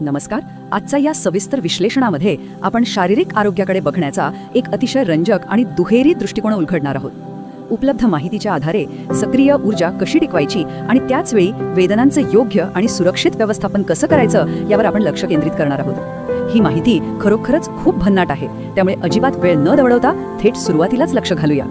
नमस्कार. आजच्या या सविस्तर विश्लेषणामध्ये आपण शारीरिक आरोग्याकडे बघण्याचा एक अतिशय रंजक आणि दुहेरी दृष्टिकोन उलगडणार आहोत. उपलब्ध माहितीच्या आधारे सक्रिय ऊर्जा कशी टिकवायची आणि त्याच वेळी वेदनांचे योग्य आणि सुरक्षित व्यवस्थापन कसं करायचं यावर आपण लक्ष केंद्रित करणार आहोत. ही माहिती खरोखरच खूप भन्नाट आहे, त्यामुळे अजिबात वेळ न दवडवता थेट सुरुवातीलाच लक्ष घालूया.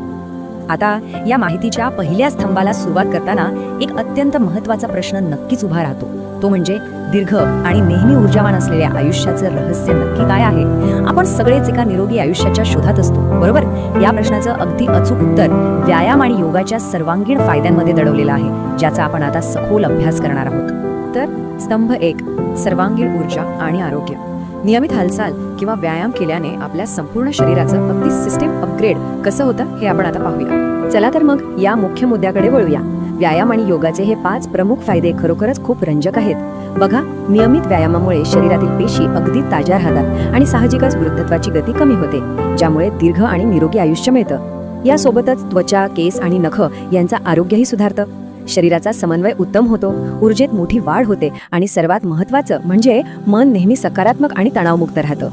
आता या माहितीच्या पहिल्या स्तंभाला सुरुवात करताना एक अत्यंत महत्त्वाचा प्रश्न नक्कीच उभा राहतो. तो म्हणजे दीर्घ आणि नेहमी ऊर्जावान असलेल्या आयुष्याचं रहस्य नक्की काय आहे? आपण सगळेच एका निरोगी आयुष्याच्या शोधात असतो, बरोबर? या प्रश्नाचं अगदी अचूक उत्तर व्यायाम आणि योगाच्या सर्वांगीण फायद्यांमध्ये दडवलेलं आहे, ज्याचा आपण आता सखोल अभ्यास करणार आहोत. तर स्तंभ 1, सर्वांगीण ऊर्जा आणि आरोग्य. नियमित हालचाल किंवा व्यायाम केल्याने आपल्या संपूर्ण शरीराचं अगदी सिस्टीम अपग्रेड कसं होतं हे आपण आता पाहूया. चला तर मग या मुख्य मुद्द्याकडे वळूया. व्यायाम आणि योगाचे हे 5 प्रमुख फायदे खरोखरच खूप रंजक आहेत. बघा, नियमित व्यायामामुळे शरीरातील पेशी अगदी ताज्या राहतात आणि साहजिकच वृद्धत्वाची गती कमी होते, ज्यामुळे दीर्घ आणि निरोगी आयुष्य मिळतं. यासोबतच त्वचा, केस आणि नख यांचं आरोग्यही सुधारतं. शरीराचा समन्वय उत्तम होतो, ऊर्जेत मोठी वाढ होते आणि सर्वात महत्त्वाचं म्हणजे मन नेहमी सकारात्मक आणि तणावमुक्त राहतं.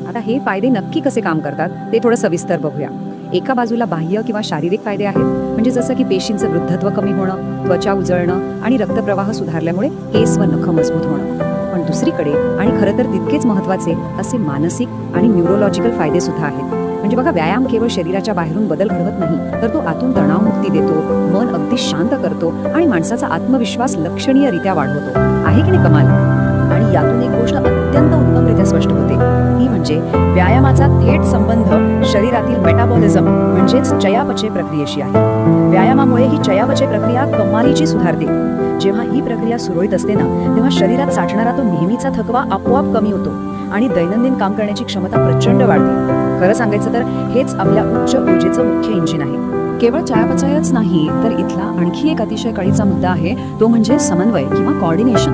आता हे फायदे नक्की कसे काम करतात ते थोडं सविस्तर बघूया. एका बाजूला बाह्य किंवा शारीरिक फायदे आहेत, म्हणजे जसं की पेशींचं वृद्धत्व कमी होणं, त्वचा उजळणं आणि रक्तप्रवाह सुधारल्यामुळे केस व नख मजबूत होणं. पण दुसरीकडे आणि खरं तर तितकेच महत्त्वाचे असे मानसिक आणि न्यूरोलॉजिकल फायदे सुद्धा आहेत. म्हणजे बघा, व्यायाम केवळ शरीराच्या बाहेरून बदल घडवत नाही, तर तो आतून तणावमुक्ती देतो, मन अगदी शांत करतो आणि माणसाचा आत्मविश्वास लक्षणीयरित्या वाढवतो. आहे की नाही कमाल? आणि यातून एक गोष्ट अत्यंत उत्तमरित्या स्पष्ट होते, ती म्हणजे व्यायामाचा थेट संबंध शरीरातील मेटाबॉलिझम म्हणजेच चयापचय प्रक्रियेशी आहे. व्यायामामुळे ही चयापचय प्रक्रिया कमालीची सुधारते. जेव्हा ही प्रक्रिया सुरळीत असते ना, तेव्हा शरीरात साठणारा तो नेहमीचा थकवा आपोआप कमी होतो आणि दैनंदिन काम करण्याची क्षमता प्रचंड वाढते. खरं सांगायचं तर हेच आपल्या उच्च ऊर्जेचं मुख्य इंजिन आहे. केवळ चयापचयच नाही, तर इथला आणखी एक अतिशय कळीचा मुद्दा आहे, तो म्हणजे समन्वय किंवा कोऑर्डिनेशन.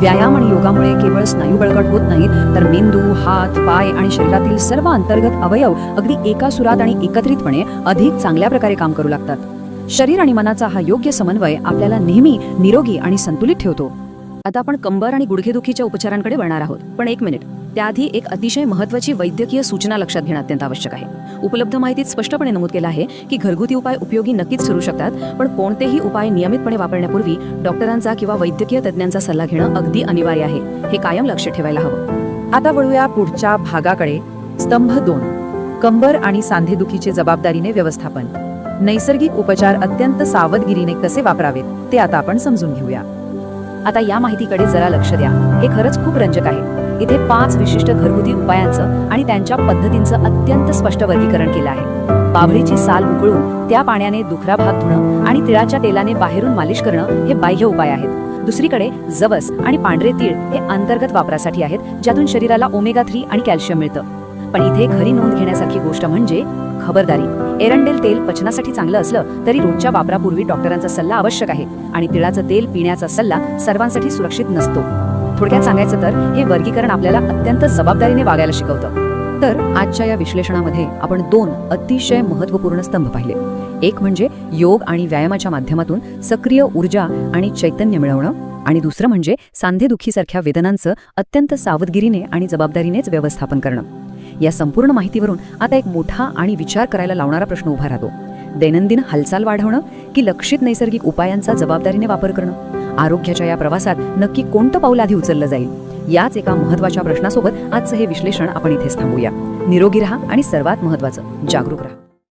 व्यायाम आणि योगामुळे केवळ स्नायू बळकट होत नाहीत, तर मेंदू, हात, पाय आणि शरीरातील सर्व अंतर्गत अवयव अगदी एका सुरात आणि एकत्रितपणे अधिक चांगल्या प्रकारे काम करू लागतात. शरीर आणि मनाचा हा योग्य समन्वय आपल्याला नेहमी निरोगी आणि संतुलित ठेवतो. आता आपण कंबर आणि गुडघेदुखीच्या उपचारांकडे वळणार आहोत, पण एक मिनिट, त्याआधी एक अतिशय महत्त्वाची वैद्यकीय सूचना लक्षात घेणं अत्यंत आवश्यक आहे. उपलब्ध माहितीत स्पष्टपणे नमूद केलं आहे की घरगुती उपाय उपयोगी नक्कीच ठरू शकतात, पण कोणतेही उपाय नियमितपणे वापरण्यापूर्वी डॉक्टरांचा किंवा वैद्यकीय तज्ज्ञांचा सल्ला घेणं अगदी अनिवार्य आहे. हे कायम लक्ष ठेवायला हवं. आता वळूया पुढच्या भागाकडे. स्तंभ 2, कंबर आणि सांधेदुखीचे जबाबदारीने व्यवस्थापन. नैसर्गिक उपचार अत्यंत सावधगिरीने कसे वापरावेत ते आता आपण समजून घेऊया. आता या माहितीकडे जरा लक्ष द्या. हे खरंच खूप रंजक आहे. इथे 5 विशिष्ट घरगुती उपायांचं आणि त्यांच्या पद्धतींचं अत्यंत स्पष्ट वर्गीकरण केलं आहे. बाभळीची साल उकळून त्या पाण्याने दुखरा भाग धुणं आणि तिळाच्या तेलाने बाहेरून मालिश करणं हे बाह्य उपाय आहेत. दुसरीकडे जवस आणि पांढरे तीळ हे अंतर्गत वापरासाठी आहेत, ज्यातून शरीराला ओमेगा 3 आणि कॅल्शियम मिळतं. पण इथे खरी नोंद घेण्यासारखी गोष्ट म्हणजे खबरदारी. एरंडेल तेल पचनासाठी चांगलं असलं तरी रोजच्या वापरापूर्वी डॉक्टरांचा सल्ला आवश्यक आहे, आणि तिळाचं तेल पिण्याचा सल्ला सर्वांसाठी सुरक्षित नसतो. थोडक्यात सांगायचं तर हे वर्गीकरण आपल्याला अत्यंत जबाबदारीने वागायला शिकवतं. तर आजच्या या विश्लेषणामध्ये आपण 2 अतिशय महत्त्वपूर्ण स्तंभ पाहिले. एक म्हणजे योग आणि व्यायामाच्या माध्यमातून सक्रिय ऊर्जा आणि चैतन्य मिळवणं, आणि दुसरं म्हणजे सांधेदुखीसारख्या वेदनांचं अत्यंत सावधगिरीने आणि जबाबदारीनेच व्यवस्थापन करणं. या संपूर्ण माहितीवरून आता एक मोठा आणि विचार करायला लावणारा प्रश्न उभा राहतो. दैनंदिन हालचाल वाढवणं की लक्षित नैसर्गिक उपायांचा जबाबदारीने वापर करणं? आरोग्याच्या या प्रवासात नक्की कोणतं पाऊल आधी उचललं जाईल? याच एका महत्त्वाच्या प्रश्नासोबत आजचं हे विश्लेषण आपण इथेच थांबूया. निरोगी राहा आणि सर्वात महत्त्वाचं, जागरूक राहा.